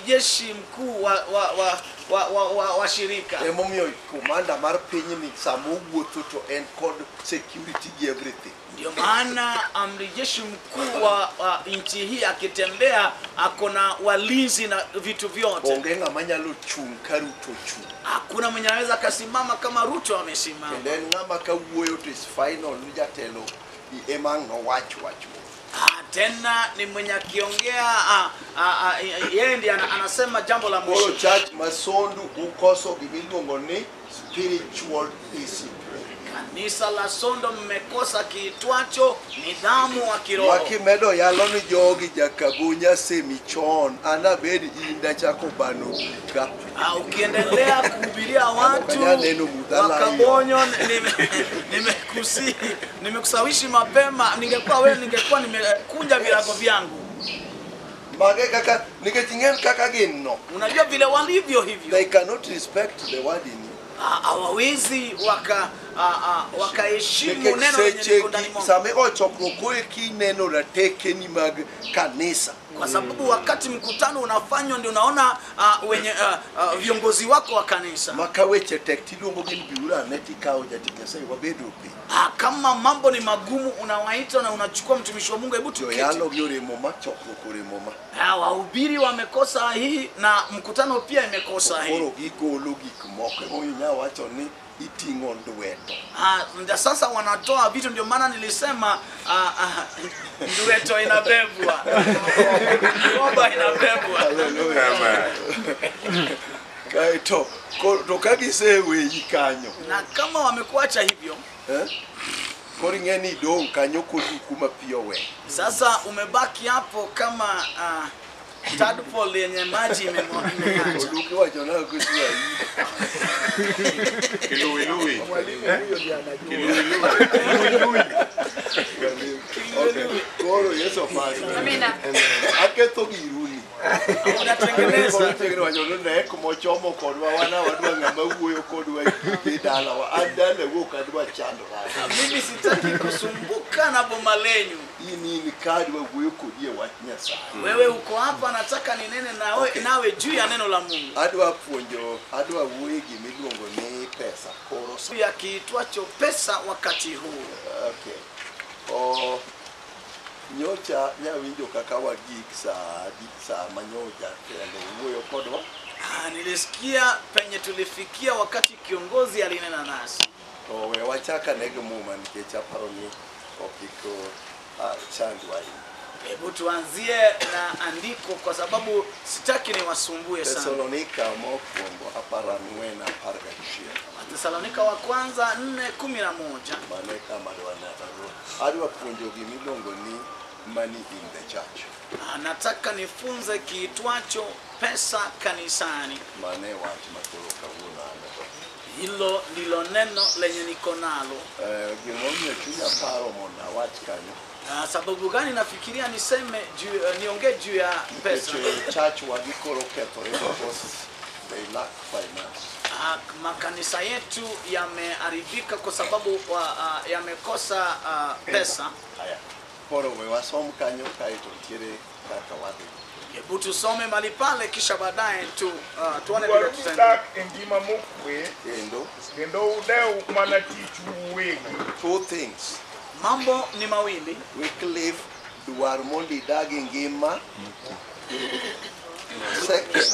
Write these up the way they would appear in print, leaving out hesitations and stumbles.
Jeshi mkuu wa shirika. Emomiyo komanda mar piny ni samowuotho to en kod security gi everything. Ndio maana amri jeshi mkuu wa nchi hii akitembea akona walinzi na vitu vyote. Onge ng'ama nyalo chung ka Ruto chung. Hakuna mwenye anaweza kasimama kama Ruto amesimama. Kendo ng'ama ka wuoyo to is final ni jatelo emang no wach. Tena ni mwenye akiongea yeye ndiye anasema jambo la mwisho. Church masondu ukoso gimiluongo ni spiritual discipline. Kanisa la Sondo mmekosa kiitwacho nidhamu wa kiroho. Wakimedo yalo ni jogi jakabunya semichon anabedi inda chako bano ka. Ukiendelea kuhubiria watu wakabonyo nimekusawishi mapema, ningekuwa wewe ningekuwa nimekunja virago vyangu. Mage kaka niketingen kaka gino. Unajua vile walivyo hivyo. They cannot respect the word in you. Hawawezi wakaheshimu neno lenye liko ndani mwao. Samego chokro ki neno rateke ni mag kanisa. Kwa sababu wakati mkutano unafanywa ndio unaona wenye viongozi wako wa kanisa. Makaweche tektilongo gin biura netikao jatikesai wabedopi. Kama mambo ni magumu unawaita na unachukua mtumishi wa Mungu, hebu tuketi. Yalo yore moma chokro kore moma. Wahubiri wamekosa hii na mkutano pia imekosa hii. Koro gigolo gik moko onya wacho ni itingo ndueto. Sasa wanatoa vitu, ndio maana nilisema ndueto inabebwa. Ng'ombe inabebwa. Kaito to kagisewe yikanyo. Na kama wamekuacha hivyo, kori ngeni dong kanyo kuma pio we. Sasa umebaki hapo kama tadpole yenye maji imemwaga. Uluki wacho na kusua hii. Kilui. Koro Yesu afanye. Amina. Aketho giruni. Unatengeneza wacho ne komo chomo kodwa wana wadwa ng'ama wuoyo kodwa idala wa adale wo kadwa chando. Mimi sitaki kusumbuka na boma lenyu. Ni kadwa wuoyo kodie wach Nyasaye. Wewe uko hapa, nataka ninene nawe juu ya neno la Mungu. Adwa wuoyo gimiluongo ni pesa koro ya kiitwacho pesa wakati huu. Okay. Nyocha nyawinjo kaka wagik saa manyoja kendo wuoyo kodwa. Nilisikia penye tulifikia wakati kiongozi alinena nasi. We wachaka nege muma nikech aparo ni opiko chandwa. Hebu tuanzie na andiko kwa sababu sitaki niwasumbue sana. Thessalonika mokwongo aparan wena parga chia. Thessalonika wa kwanza 4:11. Mane kama adwa puonjo gimiluongo ni money in the church. Nataka nifunze kiitwacho pesa kanisani. Mane wach makoro kawuono anato. Hilo ndilo neno lenye niko nalo. Gimomiyo chunya paro mondo awach kanyo. Sababu gani nafikiria niseme niongee juu ya pesa? Church wadikoro kethore because they lack finance. Makanisa yetu yameharibika kwa sababu yamekosa pesa. Haya. Koro we wasom kanyo kaito tiere kaka wadi. Hebu tusome mali pale kisha baadaye tuone vile tutaenda. Ngima mokwe Kendo udeu mana tichu wengi. two things. Mambo ni mawili. Wycliffe dwar mondo idag ngima. Second,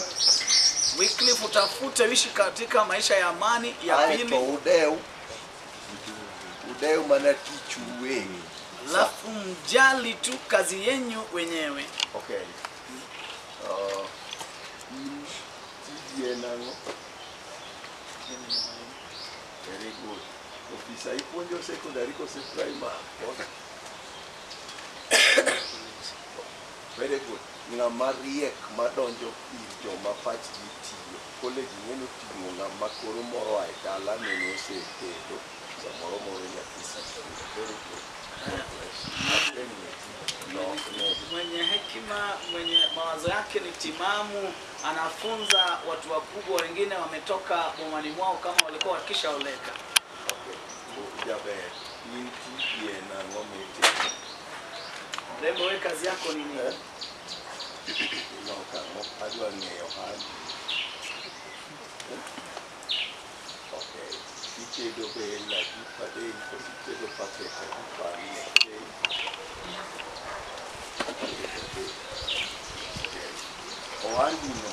Wycliffe utafute wishi katika maisha ya amani. Ya pili, udeu mana tichu wengi. Alafu mjali tu kazi yenyu wenyewe. Okay. Very good. Ofisa ipuonjo secondary kose primary. Very good. Ng'ama riek madonjo joma pachgi tiyo. College ng'eno ting'o ng'ama koro moro ae dala neno osetedo. Samoro nyathisi. Very good. Mwenye hekima, mwenye mawazo yake ni timamu, anafunza watu wakubwa wengine wametoka bomani mwao kama walikuwa wakishaoleka. Rembo, wewe kazi yako ni nini? Kang'o adwa ng'eyo hali. Okay, itedo bel lagi padel kose itedo paket pari bel. Ohandi no.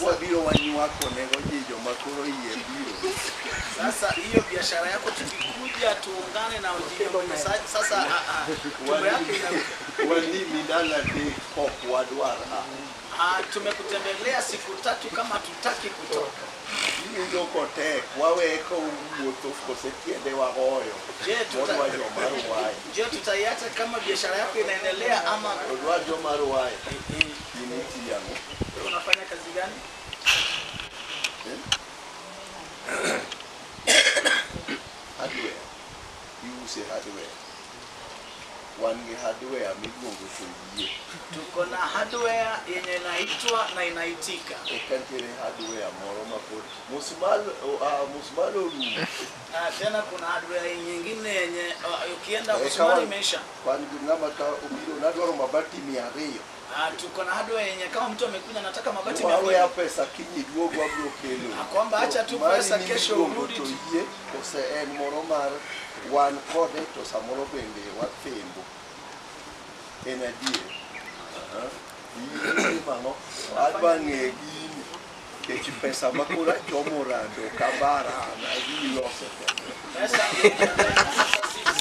Wabiro wanywako nego ji joma koro yie biro. Sasa hiyo biashara yako tukikuja tuungane na ujio sasa tumbo yake wani midala de pop wadwara. Tumekutembelea siku 3 kama tutaki kutoka. Mimi ndio kote waweko wuotho kose tiende wagoyo. Je, tutaiacha kama biashara yako inaendelea ama odwajo maruwae? Initi yangu. Unafanya kazi gani? Hardware. You say hardware. One hardware migungu tulie. Tuko na hardware yenye inaitwa na inaitika. Ekantire hardware moro mapodi. Musumalo ru. Tena kuna hardware nyingine yenye ukienda Musumalo imeisha. Kwani ngama ka ubiro nadwaro mabati 200. Tuko na hardware yenye kama mtu amekuja anataka mabati 200. Wawe ya pesa kinyi duogo wabro kelo. Kwamba acha tu pesa kesho urudi tu. Kose en moro mar wan kode to samoro bende wathembo. En adier. Yini mano adwa ng'e gini. Kech pesa makora chomo rando kabara na gilose. Pesa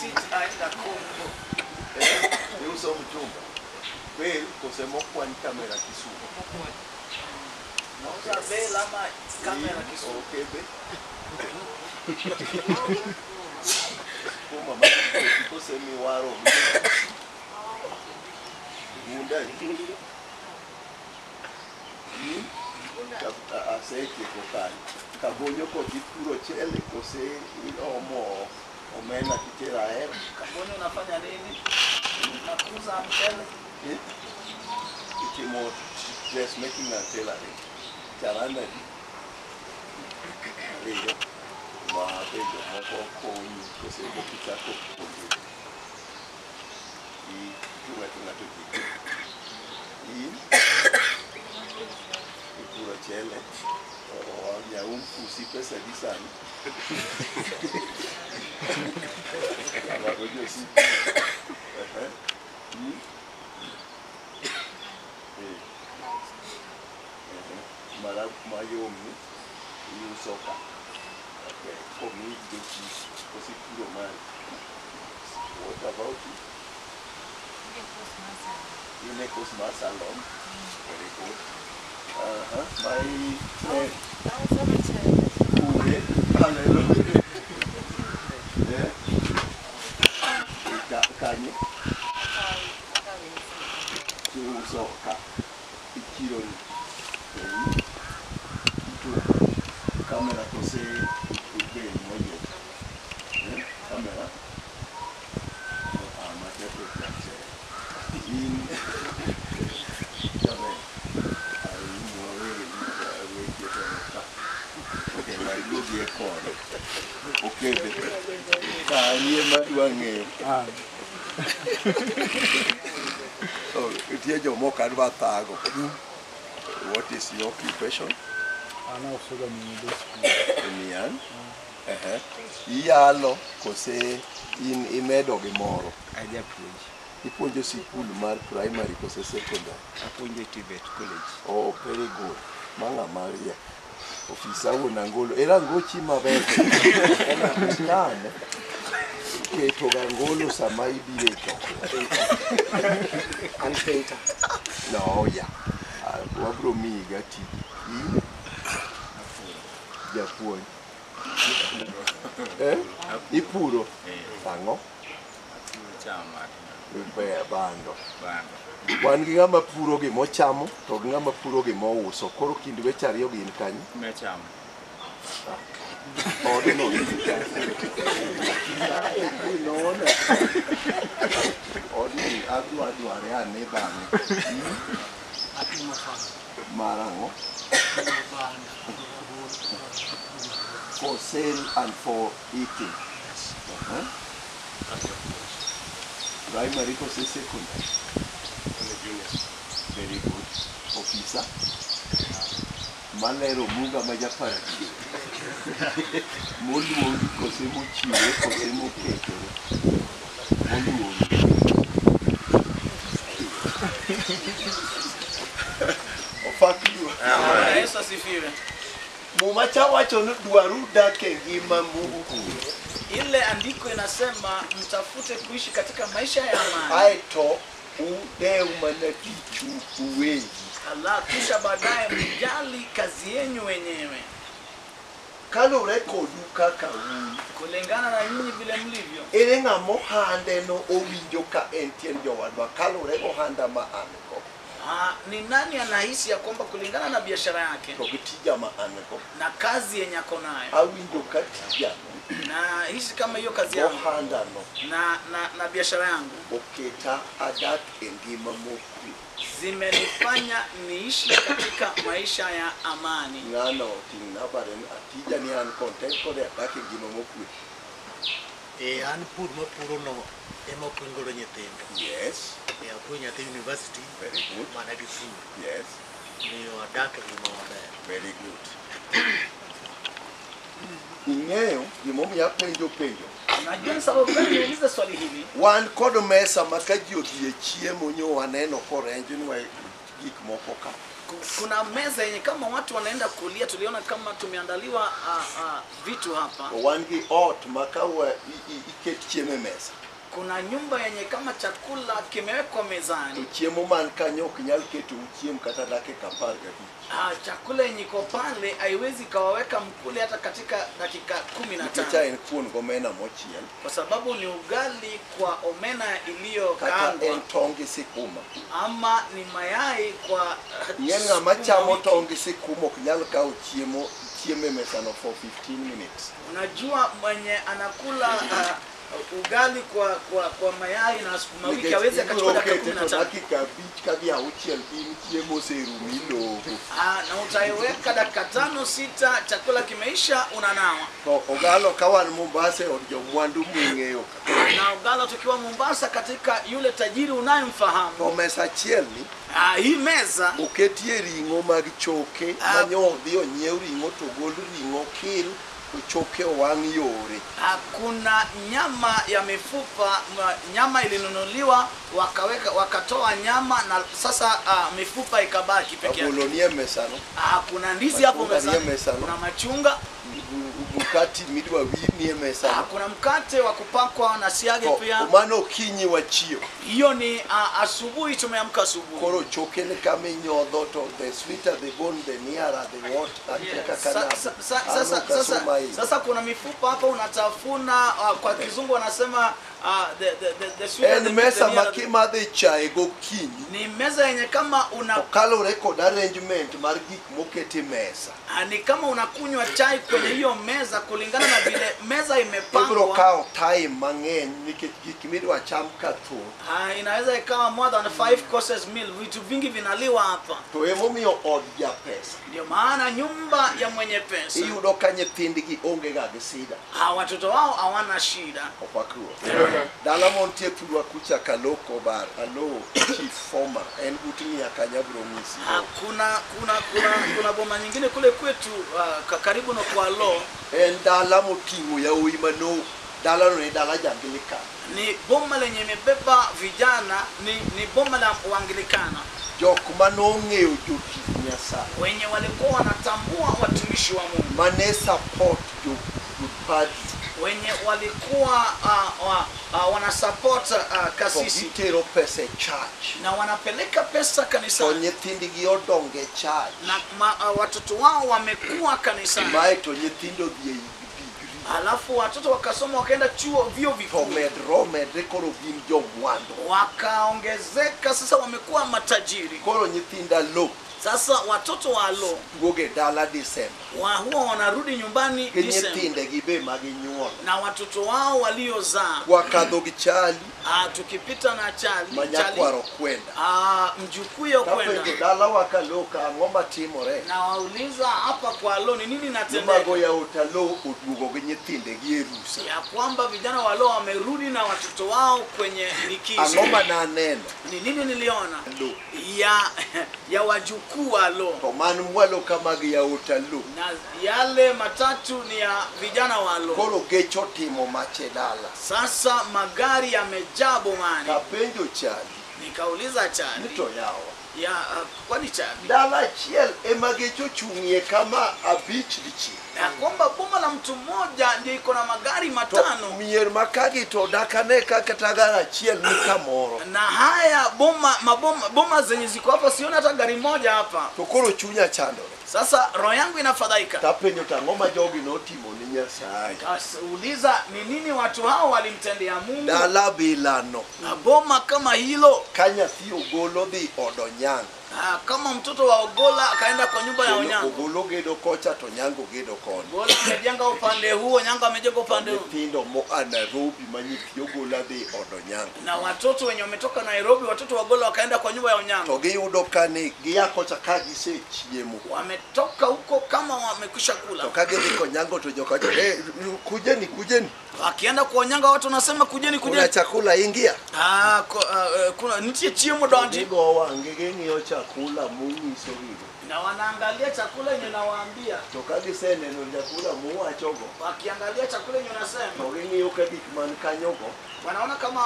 sit aenda Kongo. Uso mchumba. Bel kose mokwan kamera Kisumu. Nauza bel ama kamera Kisumu. Okay be. Kuma kose miwaro. Munda. Aseke kokali. Kabonyo kodi puro chele kose omo omena kitera hera. Kabonyo unafanya nini? Unakuza mchele? Ikimo dressmaking na tailoring. Charanda di. Leo mabejo moko koni kose bokitako kodi. Tunatoki. Puro chele. Ya si pesa di sana. Agora eu sim. Mara mayomi e o soca. Comigo de fish, você puro mal. What about you? You make us masalon. Very good. My hallelujah. Kanye. Soca. Ikiro. Kamera kose ube moyo. Kamera. Mateto kache. In Jabe. Okay, Kanye madwa ng'eyo. Oh, itie jomoko adwa thago. What is your occupation? I'm also going to Mian. Iyalo kose in imedo gimoro. Aja puonj. Ipuonjo sikul mar primary kose secondary. Apuonjo Tibet College. Oh, very good. Manga Maria. Ofisa unangolo. Era ngochi maber. Ena mstane. Keto gangolo sama ibire to. Anfeita. No, ya. Wabro mi gati. Japuonj. Ipuro. Ang'o? Chama. Bando. Wan gi ng'ama puro gi mochamo to gi ng'ama puro gi mouso. Koro kind weche ariyo gin kanyo. Mechamo. Odno. Odni adware ane bang'e. Mar ang'o? For sale and for eating. Primary kose secondary. Very good. Officer. Malero Muga Majapara. Moluongi kose mochiwe kose moketore. Moluongi. Ofakiwa. Yesu asifiwe. Mumacha wacho no dwaru dake ngima Mungu. Ile andiko inasema mtafute kuishi katika maisha ya amani. Aito ude umanatichu uwengi. Allah, kisha baadaye mjali kazi yenu wenyewe. Kalo rekodu kaka uu. Kulingana na nyinyi vile mlivyo. Ere ng'amo hande no owinjo ka entien jowadwa kalo rego handa ma anko. Ni nani anahisi ya kwamba kulingana na biashara yake To gitija ma anko. na kazi yenye ako nayo, Awinjo ka tija na hisi kama hiyo kazi yangu ohanda no na biashara yangu oketa adak e ngima mokwe. zimenifanya niishi katika maisha ya amani. Ng'ano ting nabaren atija ni an content kode adak e ngima mokwe. An pur mapuro no ema puonjoro nyithindo. Yes. Apuonjo nyathi university. Very good. Mana gi pur. Yes. Miyo adak e ngima maber. Very good. Ing'eyo gimomiyo apenjo penjo. Najua sababu gani niulize swali hili. Wan kod mesa maka ji odhi e chiemo nyo waneno korenjnwa gik moko ka. Kuna meza yenye kama watu wanaenda kulia, tuliona kama tumeandaliwa vitu hapa. Wan gi ot maka iket chiemo e mesa. Kuna nyumba yenye kama chakula kimewekwa To mezani. chiemo man kanyo ok nyal keto chiemo kata dakika 15. Chakula yenye iko pale haiwezi kawaweka mkule hata katika dakika Nikech 15, en kuon gomena mochiel. kwa sababu ni ugali kwa omena Kata iliyokaangwa en tong' gi sikuma. ama ni mayai kwa Ng'en ng'ama sukuma chamo wiki. tong' gi sikuma ok nyal kawo chiemo e mesano for 15 minutes. Unajua mwenye anakula ugali kwa mayai na sukuma wiki aweze akachukua dakika 15. Dakika 5 kadhi auchiel in chiemo oserumi logo. Na utaiweka dakika 5-6, chakula kimeisha, unanawa. To ogalo kawan Mombasa od jomwandu mwing'eyo ka. Na ugalo tukiwa Mombasa katika yule tajiri unayemfahamu. To mesa achiel ni Hii meza oketie ring'o mag choke manyo odhi onyiew ring'o to gol ring'o kil choke owang' yore. kuna nyama ya mifupa, nyama ilinunuliwa wakatoa nyama na sasa mifupa ikabaki peke yake. Abolonie mesano. Kuna ndizi hapo mezani, mesano. kuna machunga, mkati midwa winie mesano. kuna mkate wa kupakwa na siagi pia. Mano kinyi wachio. Hiyo ni asubuhi, tumeamka asubuhi. Koro choke ne kama inyodho to the sweeter the bone the nearer the what. Sasa kuna mifupa hapa unatafuna, kwa kizungu wanasema the sweeter the meat, mesa makima de chai go kinyi. ni meza yenye kama kalore kod arrangement mar gik mokete mesa. Ni kama unakunywa chai kwenye hiyo meza kulingana na vile meza imepangwa. Ibro kao time mang'eny nikech gik midwa cham ka thoth. Inaweza ikawa more than 5 courses meal, vitu vingi vinaliwa hapa. To emomiyo od ja pesa. Ndio maana nyumba ya mwenye pesa Iyudo ka nyithindgi onge ga gi sida. watoto wao hawana shida. Opakruo. Dala montie purwa kucha kaloko bar. Alo chief former en utni ya Kanyabro misi. Kuna boma nyingine kule kwetu karibu na kwa lo. En dala moting'o yawuoyi mano dala no ni dala jangilika. Ni boma lenye imebeba vijana, ni boma la Uanglikana. Jok manong'eyo jotich Nyasaye. Wenye walikuwa wanatambua watumishi wa Mungu. Mane support padri. Wenye walikuwa wanasupport kasisi. Gitero pesa church. Na wanapeleka pesa So kanisani. nyithindgi odonge church. Na watoto wao wamekuwa kanisani. Mae to nyithindo dhie degree. Alafu watoto wakasoma wakaenda vyuo vikuu. Medre koro gin jomwandu. Wakaongezeka, sasa wamekuwa matajiri. Koro nyithinda lo Sasa watoto wa Lo goge dala Desemba huwa wanarudi nyumbani gi Disemba, nyithinde gi be maginyuolo na watoto wao waliozaa. wakadho gi chali Tukipita na chali manyakwaro kwenda mjukuyo kwenda, kapenjo dala wakaloka ang'o matimore na wauliza hapa kwa Lo ni nini mago natendeka, ya utalo oduogo gi nyithinde gi erusa ya kwamba vijana wa Lo wamerudi na watoto wao kwenye likizo. ang'o mananeno Ni nini niliona? Lo ya wajukuu wa Lo, to man mwalo kamagi ya utalo na yale matatu ni ya vijana wa Lo. koro gecho timo mache dala Sasa magari yamejaa bomani. kapenjo chali Nikauliza chali nito yawa kwani chali dala achiel ema gecho chung'ie kama abich dichiel ya kwamba boma la mtu mmoja ndio iko na magari to matano, mier makagi to dakane kaka tagara achiel ni kamoro na haya boma zenye ziko hapa siona hata gari moja hapa. to koro chunya chandore Sasa roho yangu inafadhaika. tapenjo tang'o ma jogi notimo ni Nyasaye Uliza ni nini watu hao walimtendea Mungu. dala bilano Na boma kama hilo, ka nyathi ogolo dhi odo nyango kama mtoto wa Ogola akaenda kwa nyumba ya Onyango, ogolo gedo kocha to nyango gedo koni Ogola amejenga upande huo, Onyango amejenga upande huo, nyithindo moa Nairobi ma nyithi ogola dhi odo nyango na watoto wenye wametoka Nairobi, watoto wa Ogola wakaenda kwa nyumba ya Onyango, to giyudo ka ni gia kocha ka gisechiemo wametoka huko kama wamekwisha kula. to ka gidhi konyango to jokacho kujeni Wakienda kwa Onyango watu wanasema kujeni kuna chakula ingia kuna nitie chiemo donji, gigo wang'e ging'iyo chakula munyiso gigo na wanaangalia chakula yenye nawaambia. to ka giseneno chakula muwachogo Wakiangalia chakula yenye nasema, to ging'iyo ka gik man kanyogo wanaona kama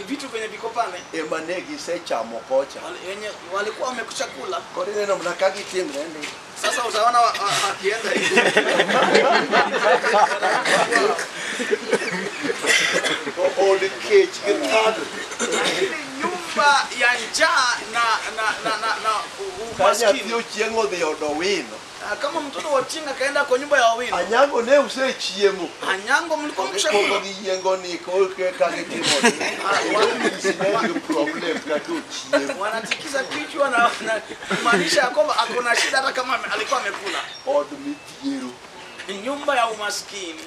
vitu vyenye viko pale ema ne gisechamo kocha wenye walikuwa wamekwisha kula. koro ineno mana ka gitimre ni Sasa utaona wakienda hivi to od kech gi thado nyumba ya njaa na ka nyathi umaskini. ochieng' odhi odo wino Kama mtoto wa Chinga kaenda kwa nyumba ya wawili, anyango ne usechiemo Anyango mlikuwa kogo mshakula. giyiengo ni koke ka gitimo ni problem ka to chiemo Wanatikiza kichwa na kumaanisha ya kwamba hakuna shida hata kama alikuwa amekula. od mithiero Nyumba ya umaskini.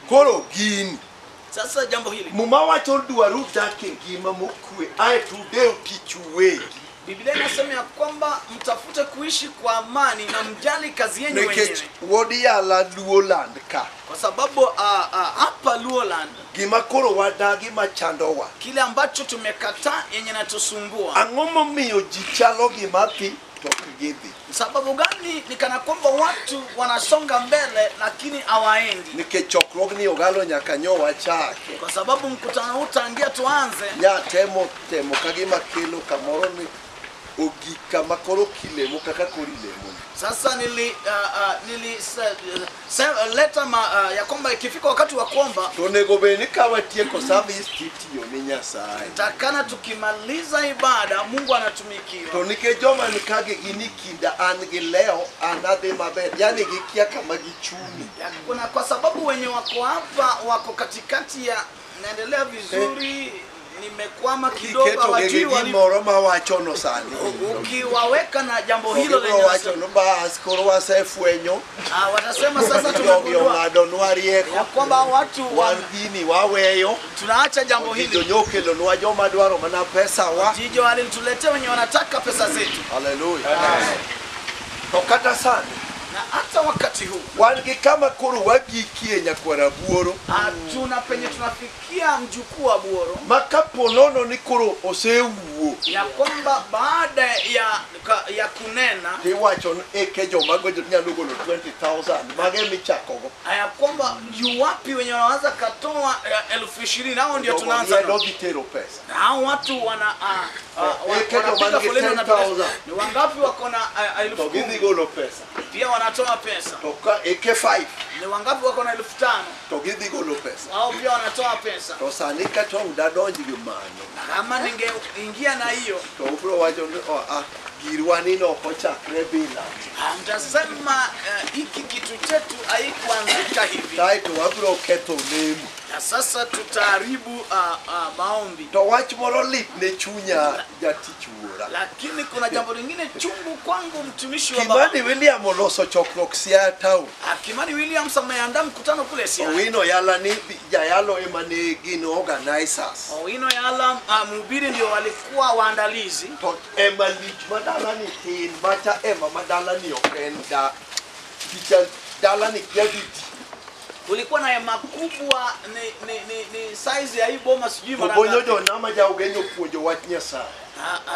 koro gini Sasa jambo hili, muma wacho dwaru dak e ngima mokwe ae tudew tich wegi Biblia inasema ya kwamba mtafute kuishi kwa amani na mjali kazi yenu nikech wenyewe. wodi yala Luoland ka Kwa sababu hapa Luoland gima koro wadagi machandowa kile ambacho tumekataa yenye natusumbua. ang'o momiyo ji chalo gima thi to ok gidhi Sababu gani? Ni kana kwamba watu wanasonga mbele lakini hawaendi. nikech chokruogni ogalo nyaka nyo wachake Kwa sababu mkutano huu tangia tuanze nya temo ka gima kelo kamoro ni ogik kama koro kilemo kaka kori lemo sasa leta ya kwamba ikifika wakati wa kuomba to nego bed ni ka watieko service titiyo ni Nyasaye takana tukimaliza ibada Mungu anatumikiwa. to nikech joma ni kage gini kinda an gi leo an adhi maber yani gikia kama gichumi Kuna kwa sababu wenye wako hapa wako katikati ya naendelea vizuri, nimekwama kidogo, iketo hawajui gege gimoro mawachono sani ukiwaweka na jambo hilo lenye wachono bas koro wasefwenyo watasema sasa jogi tumegundua ong'adonwa rieko ya kwamba watu wan gini waweyo tunaacha jambo hili. jonyokelonwa joma dwaro mana pesa wa Jijo alimtuletea wenye wanataka pesa zetu, haleluya to kata sani na hata wakati huu wan gi kama koro wagikie nyakwara buoro tuna penye tunafikia mjukuu wa Buoro, ma kapo nono ni koro osewuo ya kwamba baada ya kunena tiwacho eke jomago nyalo golo 20,000 mage michakogo ya kwamba yuwapi wenye wanaweza katoa 20,000, hao ndio tunaanza ndio gitero pesa na hao watu wana wanapiga foleni na 10,000. ni wangapi wako na to gidhi 10,000 golo pesa pia wanatoa pesa. to ka eke 5 Ni wangapi wako na 5,000 to gidhi golo pesa hao pia wanatoa pesa. to sani ka tong dadonj gi mano Kama ningeingia na hiyo to ubro wacho ni girwani no kochakre bila mtasema hiki kitu chetu haikuanzika hivi, tai to wabro ketho lemo Na sasa tutaharibu maombi. To wach moro lit ne chunya jatich wuora. Lakini kuna jambo lingine chungu kwangu mtumishi wa Baba. Kimani William oloso chokruok Siaya town. Kimani Williams ameandaa mkutano kule Siaya. Owino yala ni jayalo emane gin organizers. Owino yala mhubiri ndio walikuwa waandalizi. To ema lich madala ni tin macha ema madala ni okenda. Picha dala ni kiaditi. Kulikuwa na hema kubwa ni size ya hii boma sijui mara Obonyo jo nama ja ugenyo puonjo wach Nyasaye.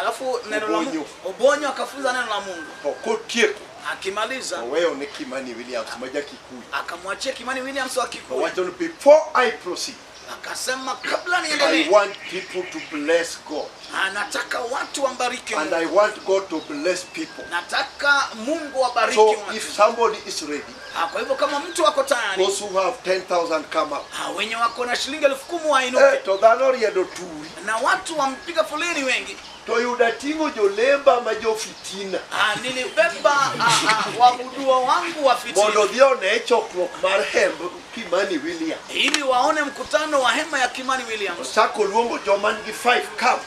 Alafu neno la Mungu. Obonyo akafunza neno la Mungu. To kotieko Akimaliza oweyo ne Kimani Williams maja Kikuyu. akamwachia Kimani Williams wa Kikuyu. Wacho before I proceed, Akasema kabla I niendelee, want people to bless God. nataka watu wambariki And Mungu. I want God to bless people. Nataka Mungu wabariki So watu. if somebody is ready, Kwa hivyo kama mtu wako tayari, those who have 10,000 come up. wenye wako na shilingi 10,000 wainuke. To dhano riedo turi. Na watu wampiga foleni wengi. To yuda tingo jolemba ma jo fitina. Nilibeba wabudua wangu wa fitina. Mondo dhione chokruok mar hemb Kimani Williams. Ili waone mkutano wa hema ya Kimani Williams. Sako luongo joman gi 5 come.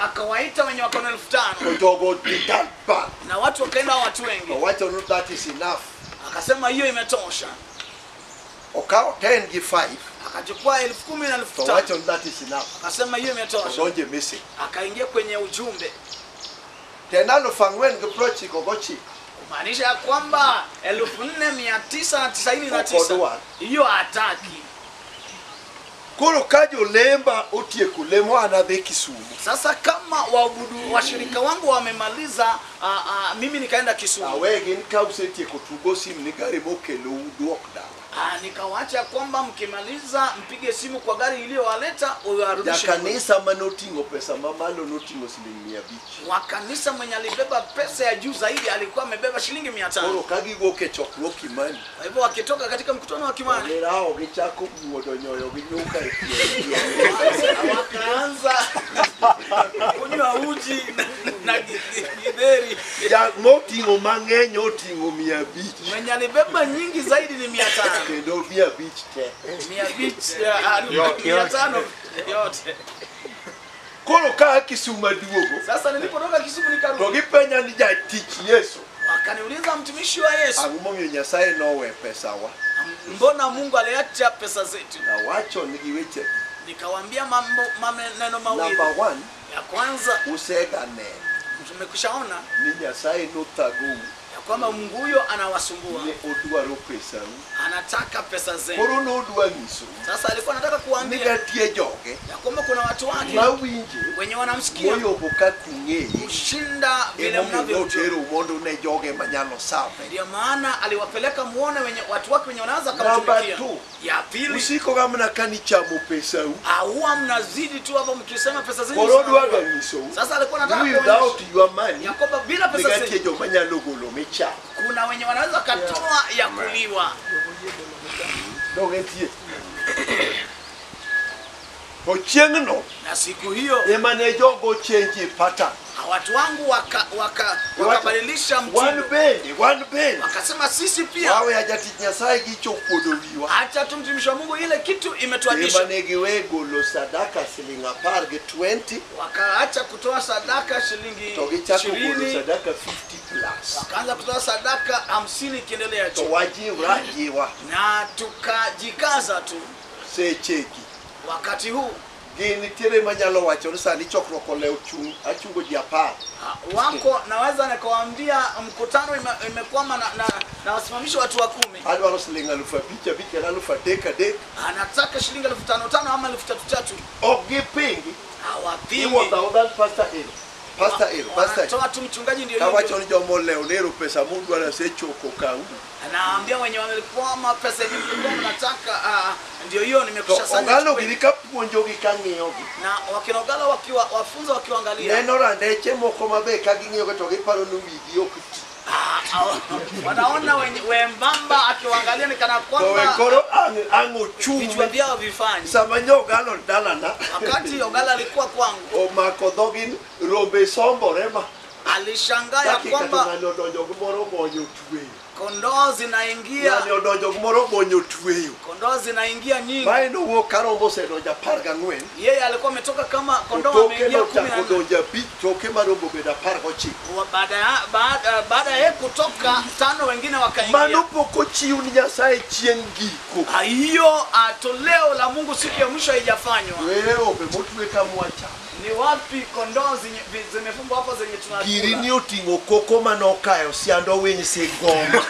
Akawaita wenye wako na 5,000. To jogo dital back. Na watu wakaenda watu wengi. Wacho no that is enough. Akasema hiyo imetosha. Okao 10 gi 5. Akachukua 10,000 na To 5,000. wacho that is enough. Akasema hiyo imetosha. Donje missing. Akaingia kwenye ujumbe. Tenalo fangwen gi prochi kogochi. Kumaanisha ya kwamba 4,999 hiyo hataki. Koro kajo lemba otieku lemo anadhi Kisumu. Sasa kama waabudu washirika wangu wamemaliza, mimi nikaenda Kisumu. Awegi nikausetieko tugo simu ni gari mokelo uduok da. Nikawacha kwamba mkimaliza mpige simu kwa gari iliyowaleta uwarudishe. Ya kanisa manotingo pesa mamalo notingo shilingi 500. Wa kanisa mwenye alibeba pesa ya juu zaidi alikuwa amebeba shilingi 500. Koro kagi goke chokruok Kimani. Kwa hivyo wakitoka katika mkutano wa Kimani, Nerao gichako muodo nyoyo ginyuka wakaanza kunywa uji na githeri. ya motingo mang'eny otingo 500. Mwenye alibeba nyingi zaidi ni 500. Kendo 500 te. 500 yote. Koro ka Kisumu duogo. Sasa nilipotoka Kisumu To nikarudi. gipenya ni jatich Yesu. Wakaniuliza mtumishi wa Yesu, Ang'omomiyo Nyasaye nowe pesawa. mbona Mungu aliacha pesa zetu? Na wacho ni giweche. Nikawaambia maneno mawili. Number 1, Ya kwanza, usegane tumekwishaona ni Nyasaye nothagou ya kwamba Mungu huyo anawasumbua. ne odwaro pesau. Anataka pesa zenu. Koro nodwa nyiso Sasa alikuwa anataka ni kuambia gatie joge ya kwamba kuna watu wake mawinje wenye wanamsikia moyobo ka kung'eye kushinda vile emomiyo mnavyojua. notero mondo ne joge manyalo save. Ndio maana aliwapeleka muone wenye watu wake wenye wanaanza Number kumtumikia. 2, Ya pili, usiko gamna kanichamo pesau. huwa mnazidi tu hapo mkisema pesa zenu. Koro dwaga nyiso Sasa alikuwa anataka without kuonyesha your money ya kwamba bila ni pesa gatie zenu joma nyalo golo micha. kuna wenye wanaweza katoa ya kuliwa. Dogetie ochieng'no Na siku hiyo ema ne jogo change pattern. watu wangu wakabadilisha mtindo. One bend. Wakasema sisi pia Wawe hajatich Nyasaye gichokuodo wiwa. acha tumtumishi wa Mungu, ile kitu Ema imetuadisha. ne giwe golo sadaka siling 10 gi 20 Wakaacha kutoa sadaka shilingi to gichako golo 20, sadaka 50 plus. wakaanza kutoa sadaka 50 ikiendelea To tu, wajiwa jiwa na tukajikaza tu. secheki. Wakati huu Gini tiere manyalo wacho ni sani chokruok olew achungo ji 10. wako naweza nikawaambia mkutano imekwama na wasimamishi watu wa 10. Adwaro siling 5,000 kana 3,000. Anataka shilingi 5,500 ama 3,000. Ok gipingi. Hawapingi. Iwo thousand pastor ero. Pastor. Toa tu mchungaji ndio Kawacho hivyo. ni jomo leo nero pesa mundu anasechoko kau. Anaambia wenye wamekwama pesa hivi mlikuwa mnataka ndio hiyo nimekushasanya. Ongalo girika puonjo gi kang'iyo gi. Na wakinogala wafunza wakiangalia. Neno randeche moko mabe ka ging'iyo to giparo ni wigi ok ti. Wanaona wembamba akiwaangalia ni kana To kwamba koro ang'o chung. vichwa vyao vifanyi. Sama nyogalo dalana. Wakati Ogala alikuwa kwangu, O mako dhogin rombe sombore ma. alishangaa ya kwamba kondoo zinaingia, kondoo zinaingia nyingi. Yeye alikuwa ametoka kama kondoo ameingia 14. Baada ya kutoka 5 wengine wakaingia. Hiyo toleo la Mungu siku ya mwisho haijafanywa. Ni wapi kondoo zimefungwa hapa zenye tunakula? Girini otingo koko manokayo siando wenye segoma.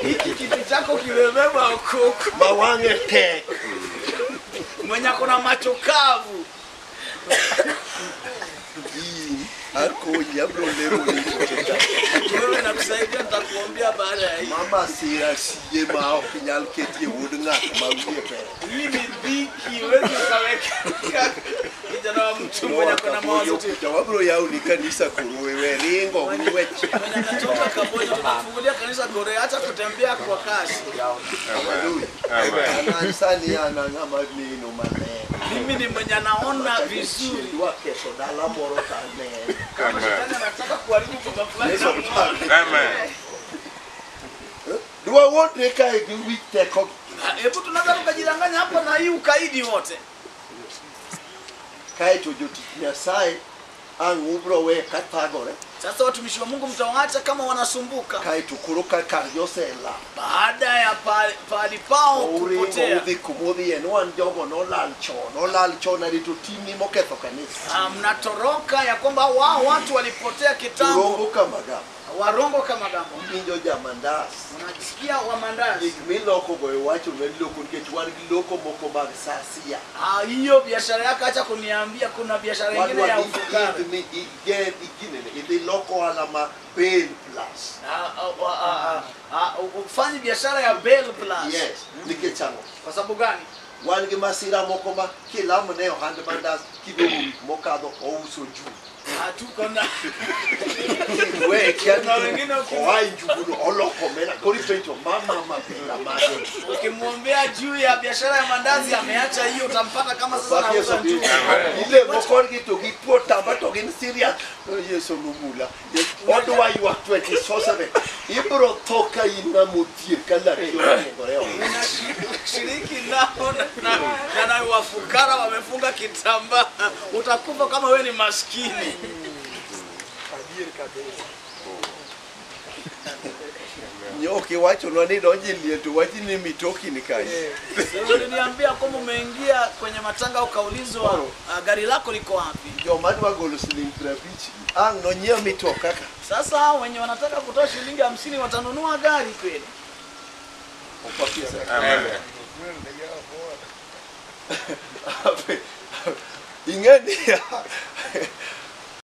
Hiki kiti chako kimebeba koko. Mawange tek. Mwenye kuna macho kavu. Arko yabro lero wewe nakusaidia, nitakuambia baada ya hii. Mama sira siye mao kinyal keti wudunga mawie pe. Mimi biki wewe kaweka. Kijana wa mtu mwenye kuna mawazo tu. Jawabro yao ni kanisa kuruwe ringo kuwe. Natoka Kaboni tunafungulia kanisa Gore, hata kutembea kwa kasi. Amen. Sani ana ngama nino maneno. Mimi ni mwenye naona vizuri. Wake soda la moro kane. Nataka kuharibu kwa fulani. Amen. Dua wote kai wite ko. Hebu tunaweza tukajidanganya hapa na hii ukaidi wote. Kai tujoti Nyasaye angubro we katagore. Sasa watumishi wa Mungu mtawaacha kama wanasumbuka. Kai tukuruka karyosela. Baada ya pali pao kupotea. Uri kumudhi enwan jogo no lalcho na litutimi moketho kanisa. Mnatoroka ya kwamba wao watu walipotea kitambo. Warongo kama gambo. Injo jamandas. Unasikia wa mandazi. Ikmiloko goyo wacho meloko ngechuan giloko moko magsasia. Hiyo biashara yako acha kuniambia kuna biashara nyingine ya ufukara. Idi loko alama Bail Plus. Ufanye biashara ya Bail Plus. Yes, nikechango. Kwa sababu gani? Wangi masira moko ma kila mneo hande mandas kidogo mokado ouso juu. Tuko na wewe kiana wengine njugulu oloko mena kori feito mama maji. Ukimwombea juu ya biashara ya mandazi ameacha hiyo, utampata kama sasa anauza juu. Ile mokori kitu kipota bato in Syria. Yesu lumula. What why you are 24/7? Ibro toka ina mutie kala kio. Shiriki nao na wafukara wamefunga kitambaa. Utakufa kama wewe ni maskini. Nyoki wacho nani donjilie tu wachi ni mitoki nikai. Sasa niliambia kwamba umeingia kwenye matanga ukaulizwa gari lako liko wapi? Jomani wa golo shilingi 3 no nyia mitoka kaka. Sasa hao wenye wanataka kutoa shilingi 50 watanunua gari kweli? Upatia sana. Amen. Ingeni